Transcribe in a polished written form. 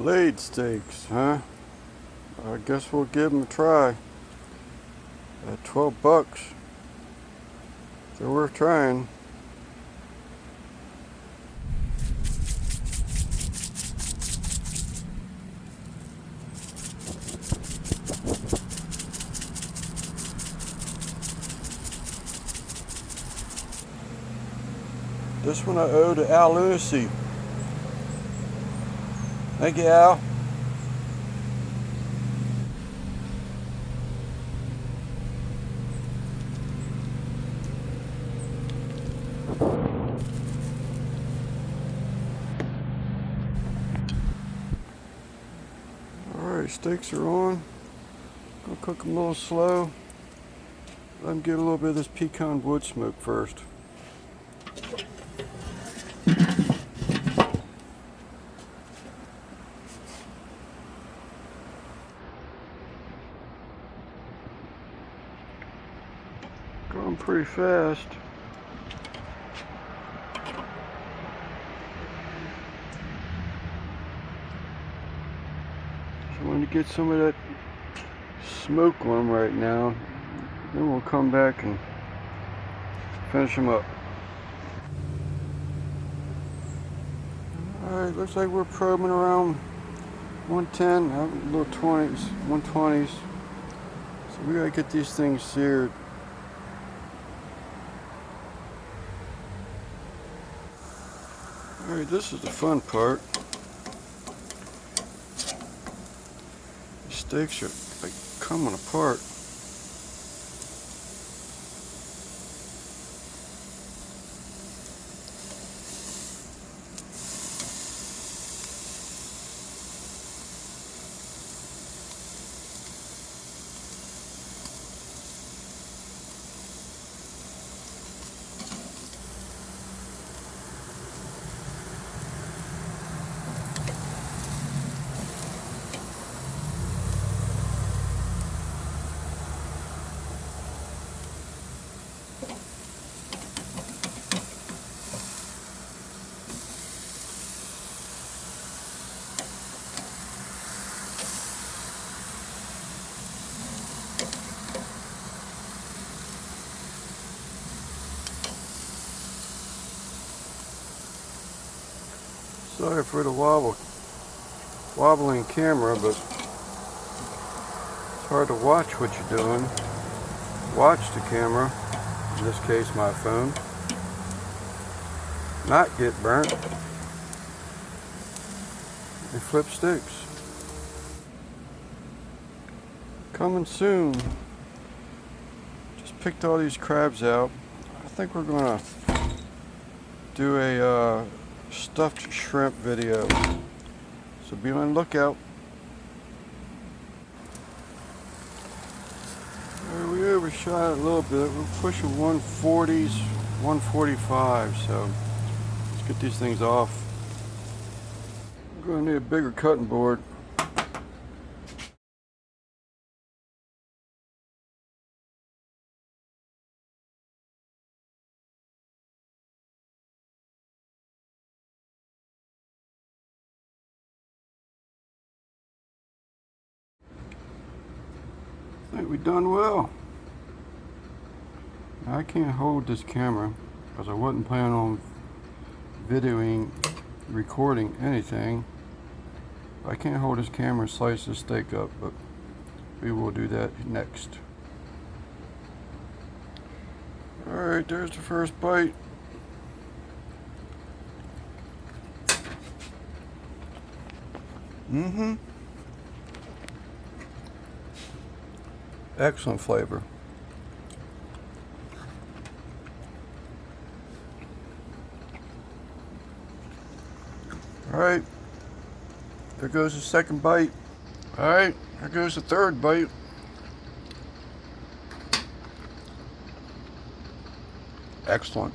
Blade steaks, huh? I guess we'll give them a try. At $12, they're worth trying. This one I owe to Al Lucy. Thank you, Al. Alright, steaks are on. Gonna cook them a little slow. Let them get a little bit of this pecan wood smoke first. Going pretty fast. So I want to get some of that smoke on them right now. Then we'll come back and finish them up. Alright, looks like we're probing around 110, little 20s, 120s. So we gotta get these things seared. Alright, this is the fun part. The steaks are like coming apart. Sorry for the wobbling camera, but it's hard to watch what you're doing. Watch the camera, in this case my phone, not get burnt, and flip sticks. Coming soon. Just picked all these crabs out. I think we're gonna do a stuffed shrimp video, so be on the lookout. We overshot it a little bit. We're pushing 140s, 145, so let's get these things off. We're going to need a bigger cutting board. I think we've done well. I can't hold this camera because I wasn't planning on videoing, recording anything. I can't hold this camera and slice this steak up, but we will do that next. Alright, there's the first bite. Excellent flavor. Alright, there goes the second bite. Alright, there goes the third bite. Excellent.